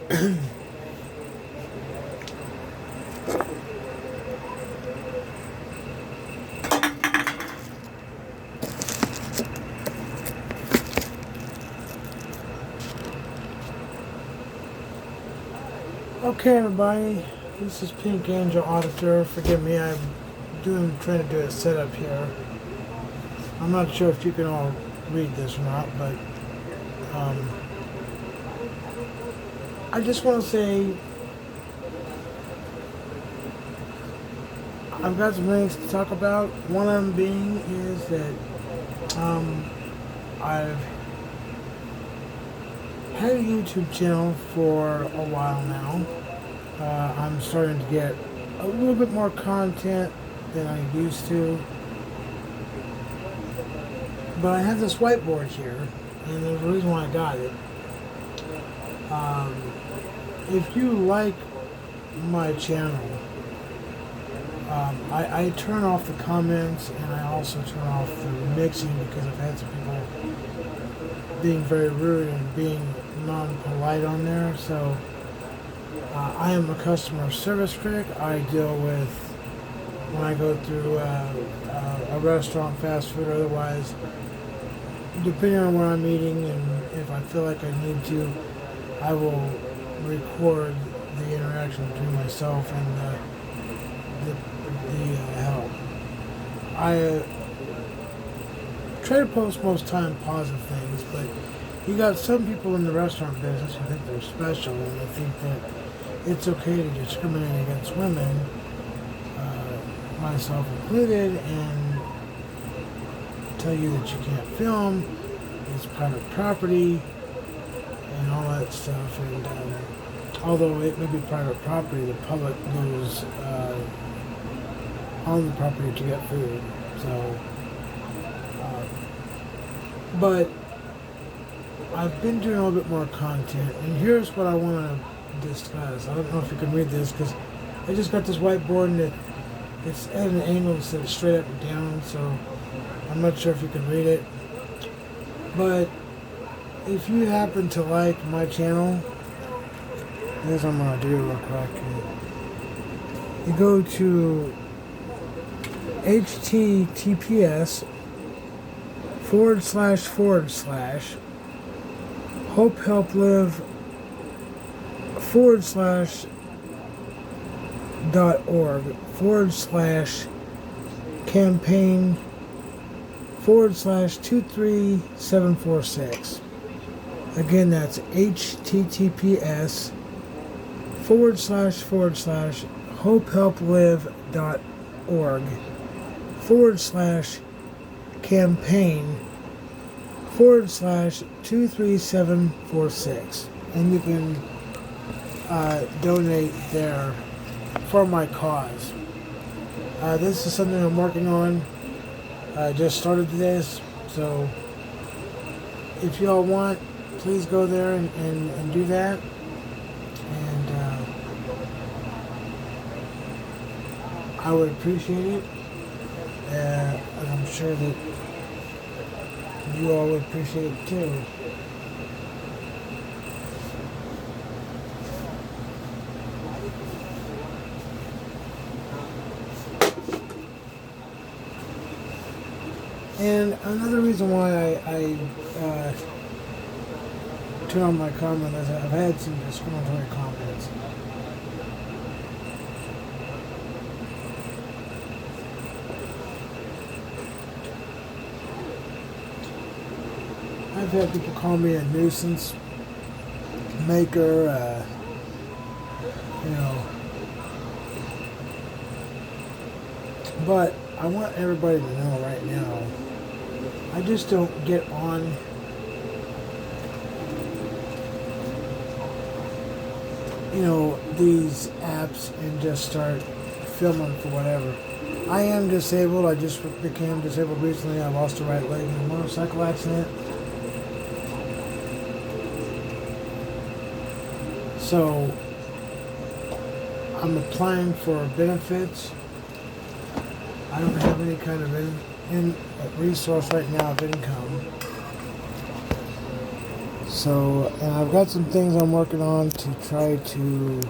Okay, everybody, this is Pink Angel Auditor. Forgive me, I'm trying to do a setup here. I'm not sure if you can all read this or not, but I just want to say I've got some things to talk about. One of them being is that I've had a YouTube channel for a while now. I'm starting to get a little bit more content than I used to. But I have this whiteboard here, and there's a reason why I got it. If you like my channel, I turn off the comments, and I also turn off the mixing because I've had some people being very rude and being non-polite on there. So I am a customer service critic. I deal with, when I go through a restaurant, fast food, otherwise, depending on where I'm eating, and if I feel like I need to, I will record the interaction between myself and the help. I try to post most time positive things, but you got some people in the restaurant business who think they're special, and they think that it's okay to discriminate against women, myself included, and tell you that you can't film, it's private property, and all that stuff. And although it may be private property, the public goes on the property to get food. So, but I've been doing a little bit more content, and here's what I want to discuss. I don't know if you can read this because I just got this whiteboard and it's at an angle instead of straight up and down, so I'm not sure if you can read it. But if you happen to like my channel, here's what I'm going to do real quick. You go to hopehhelplive.org/campaign/23746. Again, that's https://hopehhelplive.org/campaign/23746. And you can donate there for my cause. This is something I'm working on. I just started this, so if y'all want, please go there and do that. And I would appreciate it. And I'm sure that you all would appreciate it too. And another reason why I turn on my comment is I've had some discriminatory comments. I've had people call me a nuisance maker, but I want everybody to know right now, I just don't get on these apps and just start filming for whatever. I am disabled. I just became disabled recently. I lost a right leg in a motorcycle accident. So I'm applying for benefits. I don't have any kind of resource right now of income. So, and I've got some things I'm working on to try to, you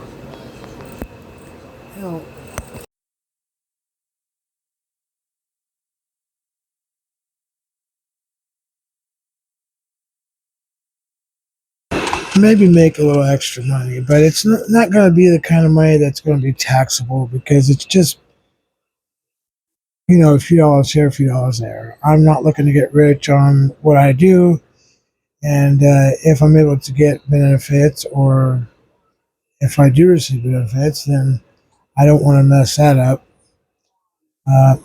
know, maybe make a little extra money, but it's not going to be the kind of money that's going to be taxable because it's just, a few dollars here, a few dollars there. I'm not looking to get rich on what I do. And if I'm able to get benefits or if I do receive benefits, then I don't want to mess that up. Uh,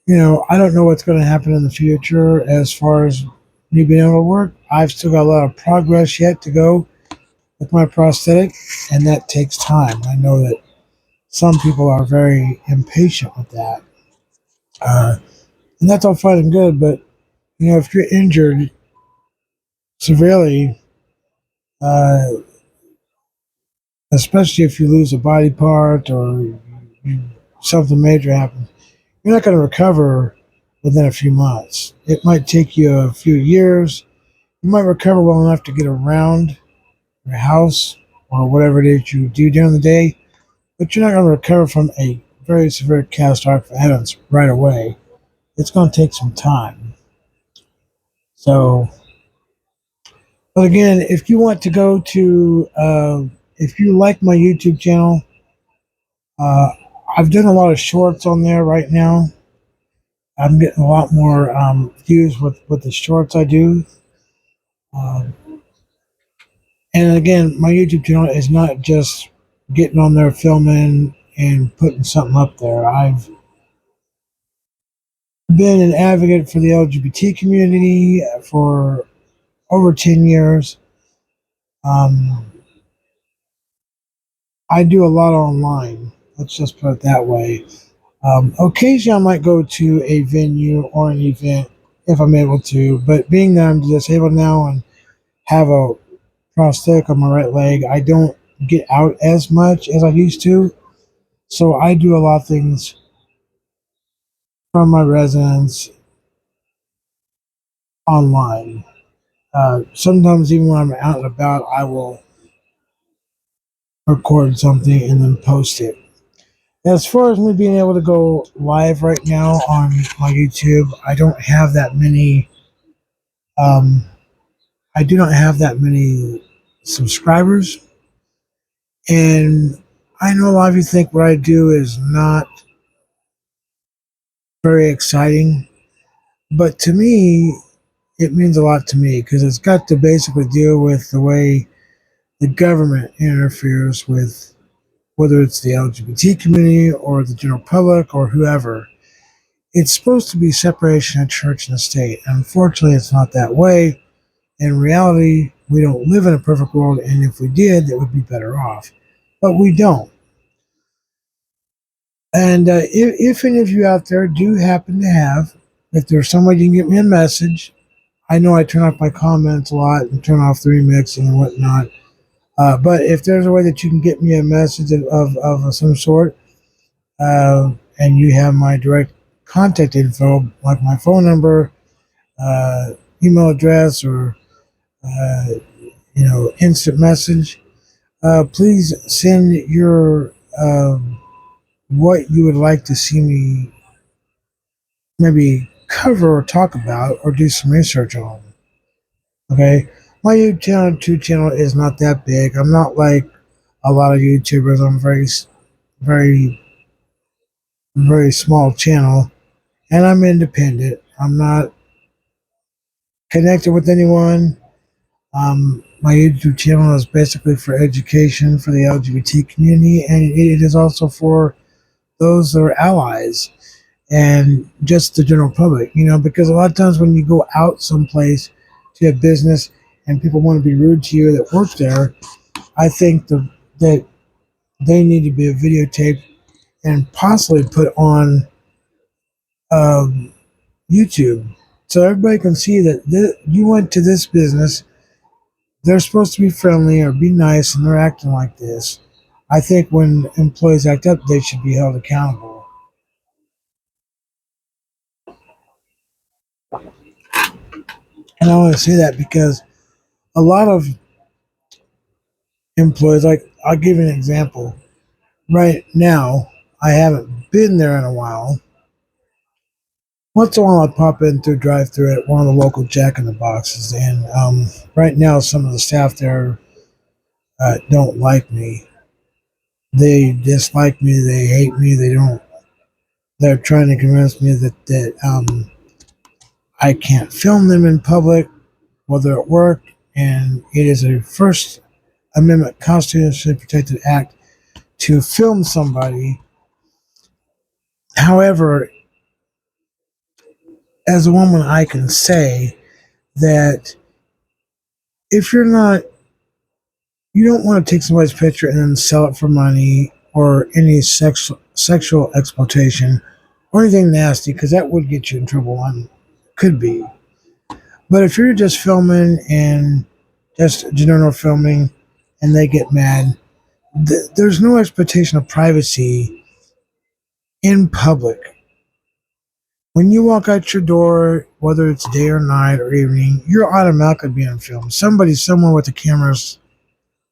I don't know what's going to happen in the future as far as me being able to work. I've still got a lot of progress yet to go with my prosthetic, and that takes time. I know that some people are very impatient with that. And that's all fine and good, but if you're injured severely, uh, especially if you lose a body part or something major happens, you're not going to recover within a few months. It might take you a few years. You might recover well enough to get around your house or whatever it is you do during the day, but you're not going to recover from a very severe catastrophic event right away. It's going to take some time. So, but again, if you want to go to, if you like my YouTube channel, uh, I've done a lot of shorts on there right now. I'm getting a lot more views with the shorts I do. Um, and again, my YouTube channel is not just getting on there filming and putting something up there. I've been an advocate for the LGBT community for over 10 years. Um, I do a lot online. Let's just put it that way. Occasionally, I might go to a venue or an event if I'm able to, but being that I'm disabled now and have a prosthetic on my right leg, I don't get out as much as I used to. So I do a lot of things from my residence online. Sometimes, even when I'm out and about, I will record something and then post it. As far as me being able to go live right now on my YouTube, I don't have that many. Um, I do not have that many subscribers, and I know a lot of you think what I do is not very exciting, but to me, it means a lot to me because it's got to basically deal with the way the government interferes with whether it's the LGBT community or the general public or whoever. It's supposed to be separation of church and state. Unfortunately, it's not that way. In reality, we don't live in a perfect world, and if we did, it would be better off. But we don't. And if any of you out there do happen to have, if there's some way you can get me a message, I know I turn off my comments a lot and turn off the remixing and whatnot. But if there's a way that you can get me a message of some sort, and you have my direct contact info, like my phone number, uh, email address, or uh, instant message, please send your what you would like to see me maybe cover or talk about or do some research on. Okay, my YouTube channel is not that big. I'm not like a lot of YouTubers. I'm very, very small channel, and I'm independent. I'm not connected with anyone. My YouTube channel is basically for education for the LGBT community, and it is also for those that are allies and just the general public. Because a lot of times when you go out someplace to a business and people want to be rude to you that work there, I think that they need to be videotaped and possibly put on um, YouTube so everybody can see that you went to this business. They're supposed to be friendly or be nice, and they're acting like this. I think when employees act up, they should be held accountable. And I want to say that because a lot of employees, like I'll give you an example. Right now, I haven't been there in a while. Once in a while, I pop in through drive-through at one of the local Jack in the Boxes, and right now, some of the staff there don't like me. They dislike me. They hate me. They don't. They're trying to convince me that I can't film them in public while they're at work, and it is a First Amendment constitutionally protected act to film somebody. However, as a woman, I can say that if you don't want to take somebody's picture and then sell it for money or any sexual exploitation or anything nasty, because that would get you in trouble. Could be. But if you're just filming and just general filming and they get mad, there's no expectation of privacy in public. When you walk out your door, whether it's day or night or evening, you're automatically being filmed. Somebody somewhere with the cameras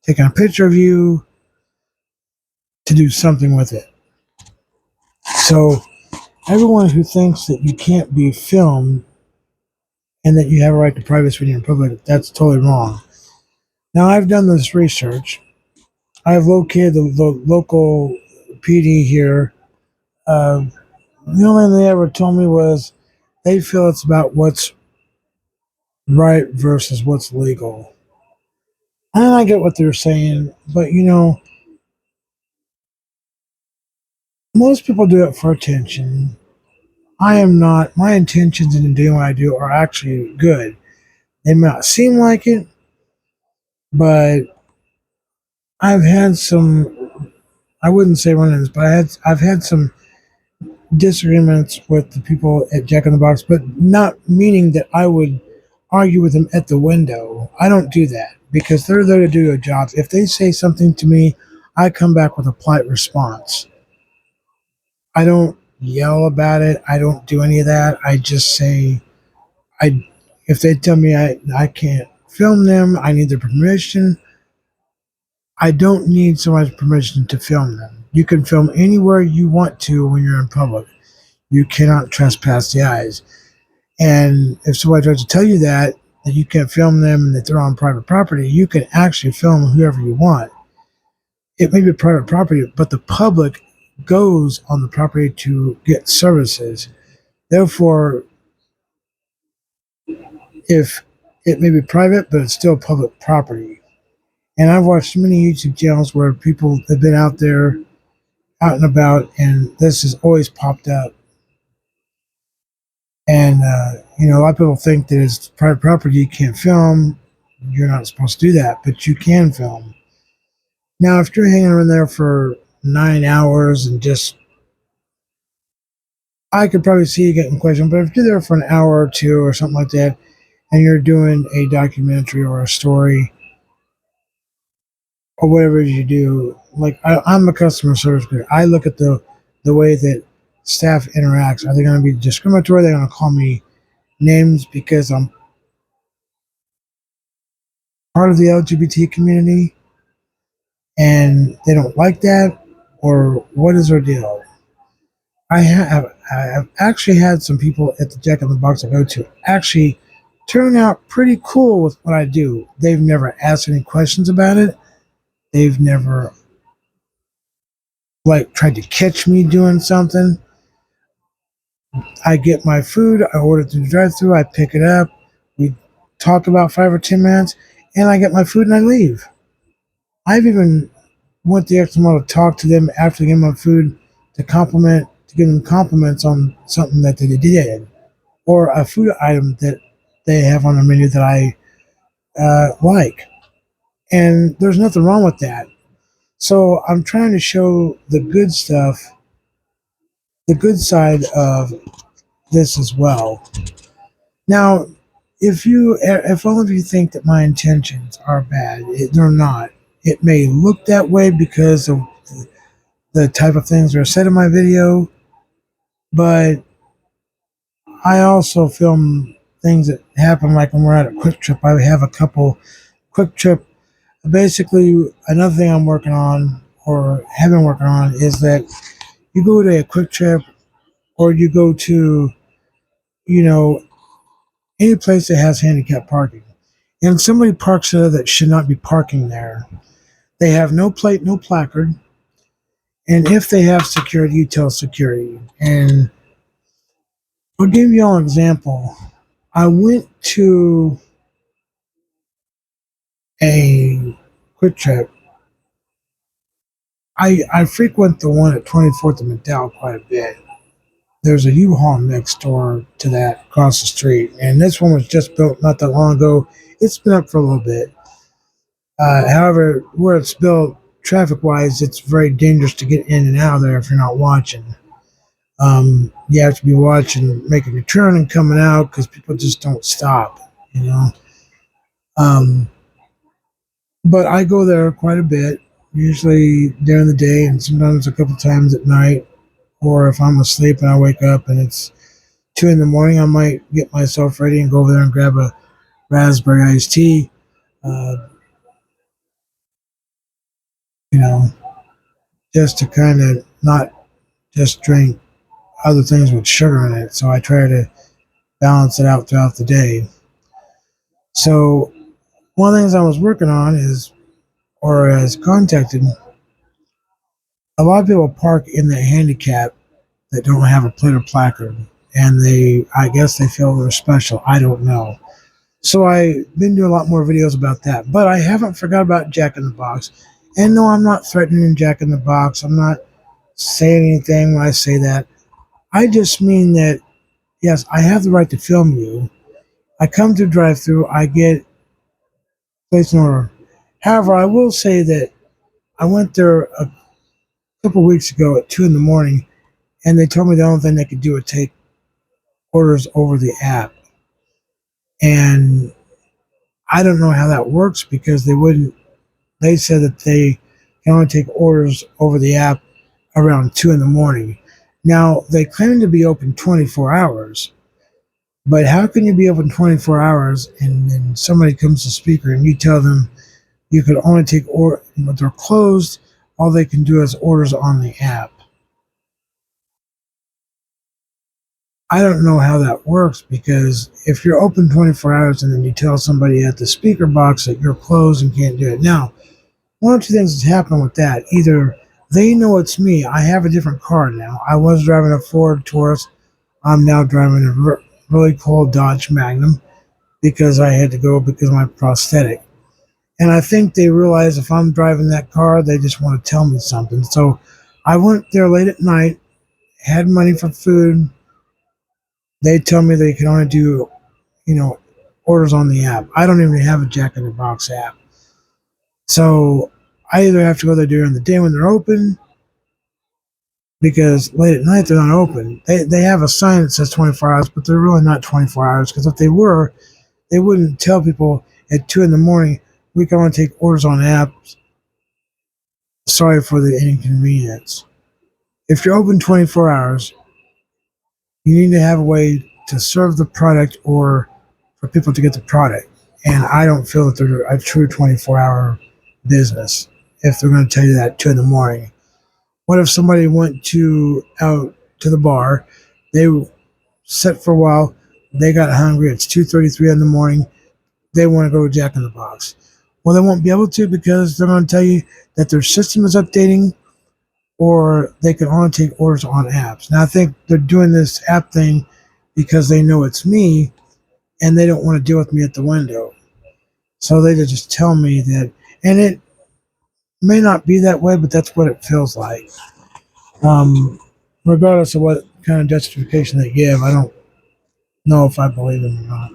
taking a picture of you to do something with it. So everyone who thinks that you can't be filmed and that you have a right to privacy when you're in public, that's totally wrong. Now I've done this research. I've located the local PD here. Uh, the only thing they ever told me was they feel it's about what's right versus what's legal. And I get what they're saying, but most people do it for attention. I am not. My intentions in doing what I do are actually good. They may not seem like it, but I've had some. I wouldn't say run-ins, but I've had some disagreements with the people at Jack in the Box, but not meaning that I would argue with them at the window. I don't do that because they're there to do their jobs. If they say something to me, I come back with a polite response. I don't yell about it. I don't do any of that. I just say I if they tell me I can't film them, I need their permission. I don't need somebody's permission to film them. You can film anywhere you want to when you're in public. You cannot trespass the eyes. And if somebody tries to tell you that you can't film them and that they're on private property, you can actually film whoever you want. It may be private property, but the public goes on the property to get services. Therefore, if it may be private, but it's still public property. And I've watched many YouTube channels where people have been out there, out and about, and this has always popped up. And a lot of people think that it's private property, you can't film. You're not supposed to do that, but you can film. Now, if you're hanging around there for 9 hours and just, I could probably see you getting questioned. But if you're there for an hour or two or something like that, and you're doing a documentary or a story or whatever you do, like I'm a customer service guy. I look at the way that staff interacts. Are they going to be discriminatory? Are they going to call me names because I'm part of the LGBT community and they don't like that, or what is their deal? I have actually had some people at the Jack in the Box I go to actually turn out pretty cool with what I do. They've never asked any questions about it. They've never tried to catch me doing something. I get my food, I order through the drive-through, I pick it up, we talk about 5 or 10 minutes, and I get my food and I leave. I've even went the extra mile to talk to them after they get my food to give them compliments on something that they did, or a food item that they have on their menu that I like. And there's nothing wrong with that. So I'm trying to show the good stuff, the good side of this as well. Now, if all of you think that my intentions are bad, they're not. It may look that way because of the type of things that are said in my video, but I also film things that happen, like when we're at a Quick Trip. I have a couple Quick Trip. Basically, another thing I'm working on or have been working on is that you go to a Quick Trip or you go to, you know, any place that has handicap parking. And somebody parks there that should not be parking there. They have no plate, no placard. And if they have security, you tell security. And I'll give you all an example. I went to a Quick Trip. I frequent the one at 24th and McDowell quite a bit. There's a U-Haul next door to that across the street. And this one was just built not that long ago. It's been up for a little bit. However, where it's built, traffic-wise, it's very dangerous to get in and out of there if you're not watching. You have to be watching, making a turn and coming out because people just don't stop, you know. Um, but I go there quite a bit, usually during the day and sometimes a couple times at night. Or if I'm asleep and I wake up and it's 2 in the morning, I might get myself ready and go over there and grab a raspberry iced tea. Uh, you know, just to kind of not just drink other things with sugar in it. So I try to balance it out throughout the day. So one of the things I was working on is, or has contacted, a lot of people park in the handicap that don't have a plate or placard, and I guess they feel they're special. I don't know. So I've been doing a lot more videos about that, but I haven't forgot about Jack in the Box. And no, I'm not threatening Jack in the Box. I'm not saying anything when I say that. I just mean that yes, I have the right to film you. I come to drive through, I get placed an order. However, I will say that I went there a couple of weeks ago at 2 in the morning, and they told me the only thing they could do was take orders over the app. And I don't know how that works because they wouldn't. They said that they can only take orders over the app around 2 in the morning. Now they claim to be open 24 hours, but how can you be open 24 hours and then somebody comes to speaker and you tell them you could only take or but they're closed, all they can do is orders on the app. I don't know how that works because if you're open 24 hours and then you tell somebody at the speaker box that you're closed and can't do it. Now, one or two things has happened with that. Either they know it's me. I have a different car now. I was driving a Ford Taurus. I'm now driving a really cool Dodge Magnum because I had to go because of my prosthetic. And I think they realize if I'm driving that car, they just want to tell me something. So I went there late at night, had money for food. They tell me they can only do, orders on the app. I don't even have a Jack in the Box app. So I either have to go there during the day when they're open, because late at night they're not open. They have a sign that says 24 hours, but they're really not 24 hours because if they were, they wouldn't tell people at 2 in the morning, we can only take orders on apps. Sorry for the inconvenience. If you're open 24 hours, you need to have a way to serve the product or for people to get the product. And I don't feel that they're a true 24-hour business if they're going to tell you that at 2 in the morning. What if somebody went out to the bar, they sat for a while, they got hungry, it's 2:33 in the morning, they want to go to Jack in the Box. Well, they won't be able to because they're going to tell you that their system is updating or they can only take orders on apps. Now, I think they're doing this app thing because they know it's me and they don't want to deal with me at the window. So they just tell me that, and it may not be that way, but that's what it feels like. Um, Regardless of what kind of justification they give, I don't know if I believe them or not.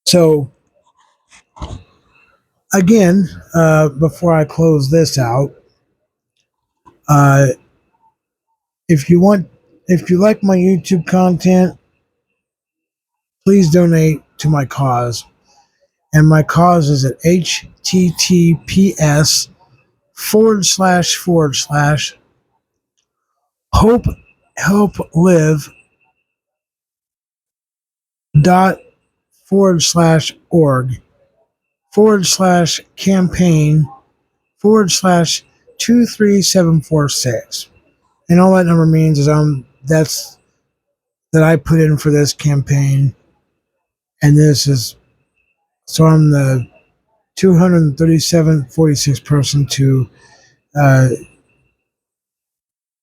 So, again, before I close this out, uh, if you want, if you like my YouTube content, please donate to my cause. And my cause is at https:// hope help live dot forward slash org forward slash campaign forward slash 23746. And all that number means is that's that I put in for this campaign, and this is so I'm the 23746 person to uh,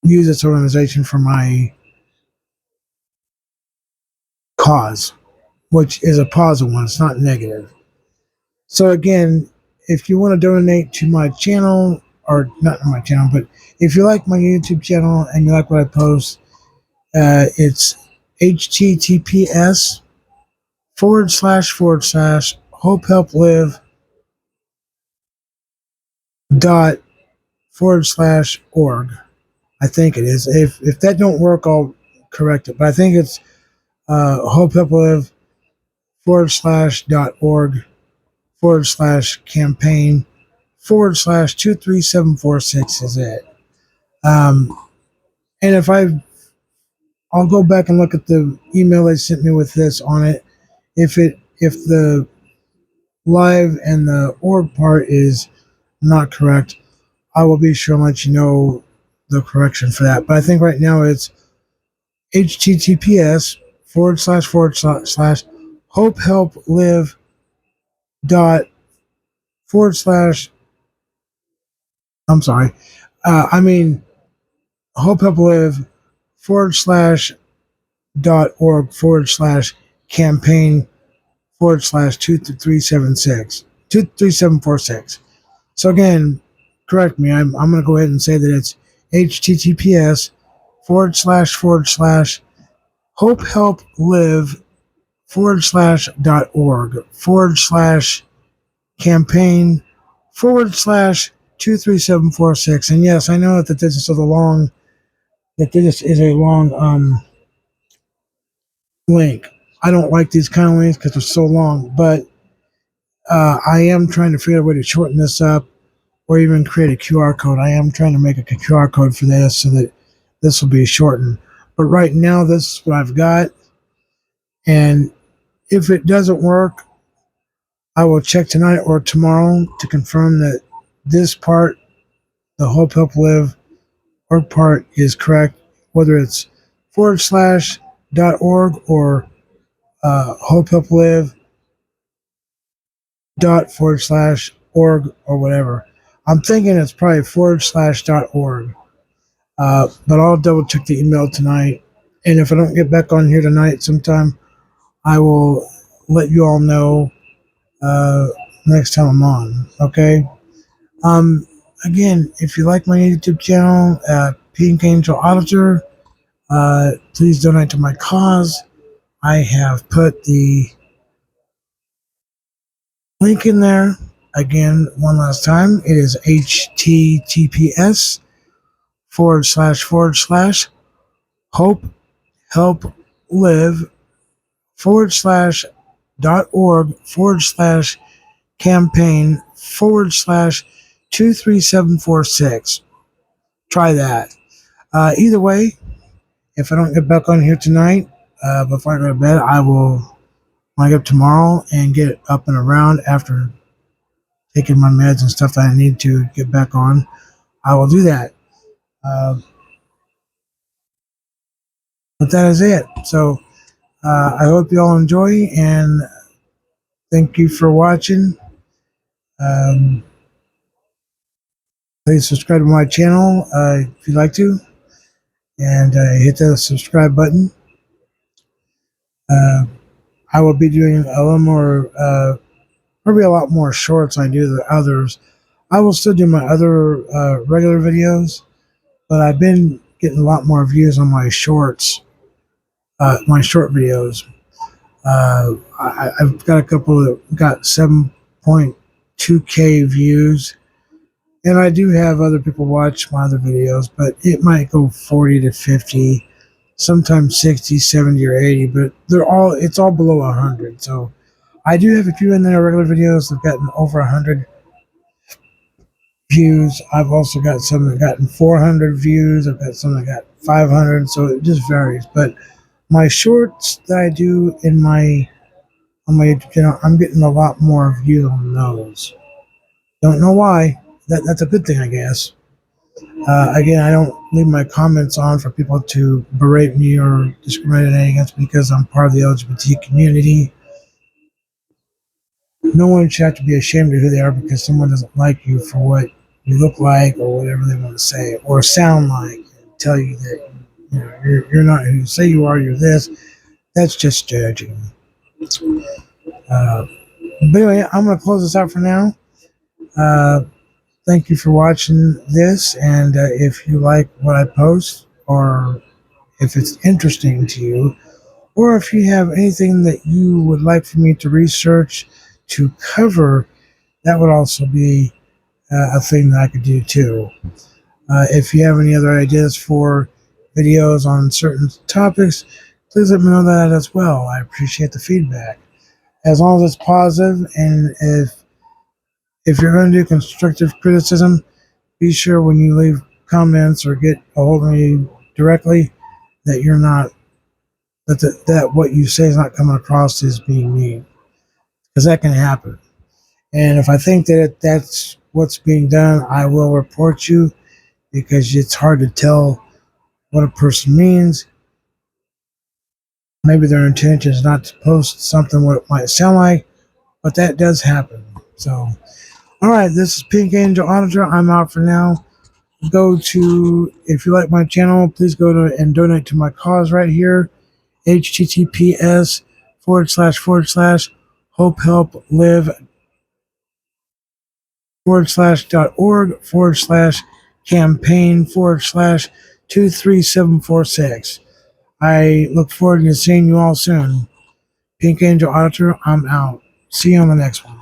use this organization for my cause, which is a positive one. It's not negative. So again, if you want to donate to my channel, or not my channel, but if you like my YouTube channel and you like what I post, it's https forward slash hope help live dot forward slash org. I think it is. If that don't work, I'll correct it. But I think it's hope help live forward slash dot org forward slash campaign forward slash 23746 is it. Um, and I'll go back and look at the email they sent me with this on it. If the live and the org part is not correct, I will be sure to let you know the correction for that. But I think right now it's https forward slash hope help live dot forward slash I'm sorry. Hope help live forward slash dot org forward slash campaign forward slash 23746. So again, correct me. I'm going to go ahead and say that it's https forward slash hope help live forward slash dot org forward slash campaign forward slash 23746. And yes, I know that this is a long link. I don't like these kind of links because they're so long, but I am trying to figure out a way to shorten this up or even create a QR code. I am trying to make a QR code for this so that this will be shortened. But right now, this is what I've got. And if it doesn't work, I will check tonight or tomorrow to confirm that this part, the Hope Help Live org part, is correct, whether it's forward slash .org or Hope Help Live dot forward slash org or whatever. I'm thinking it's probably forward slash .org. But I'll double check the email tonight. And if I don't get back on here tonight sometime, I will let you all know next time I'm on. Okay? Again, if you like my YouTube channel, Pink Angel Auditor, please donate to my cause. I have put the link in there. Again, one last time, it is https forward slash hope help live forward slash .org forward slash campaign forward slash 23746. Try that. Either way, if I don't get back on here tonight, before I go to bed, I will wake up tomorrow and get up and around after taking my meds and stuff that I need to get back on. I will do that. But that is it. So I hope you all enjoy and thank you for watching. Please subscribe to my channel if you'd like to, and hit the subscribe button. I will be doing a little more, probably a lot more shorts than I do the others. I will still do my other regular videos, but I've been getting a lot more views on my shorts, my short videos. I've got a couple that got 7.2K views. And I do have other people watch my other videos, but it might go 40 to 50, sometimes 60, 70, or 80, but it's all below 100. So I do have a few in there regular videos that have gotten over 100 views. I've also got some that gotten 400 views. I've got some that got 500, so it just varies. But My shorts that I do in my on my YouTube channel, I'm getting a lot more views on those. Don't know why. That's a good thing, I guess. Again, I don't leave my comments on for people to berate me or discriminate against me because I'm part of the LGBT community. No one should have to be ashamed of who they are because someone doesn't like you for what you look like or whatever they want to say or sound like and tell you that you're not who you say you are, you're this. That's just judging. Uh, but anyway, I'm going to close this out for now. Uh, Thank you for watching this, and if you like what I post, or if it's interesting to you, or if you have anything that you would like for me to research to cover, that would also be a thing that I could do too. If you have any other ideas for videos on certain topics, please let me know that as well. I appreciate the feedback. As long as it's positive, and if you're going to do constructive criticism, be sure when you leave comments or get a hold of me directly that you're not that what you say is not coming across as being mean, because that can happen. And if I think that that's what's being done, I will report you because it's hard to tell what a person means. Maybe their intention is not to post something what it might sound like, but that does happen. So, all right, this is Pink Angel Auditor. I'm out for now. If you like my channel, please go to and donate to my cause right here. https / hope help live /org /campaign / 23746. I look forward to seeing you all soon. Pink Angel Auditor, I'm out. See you on the next one.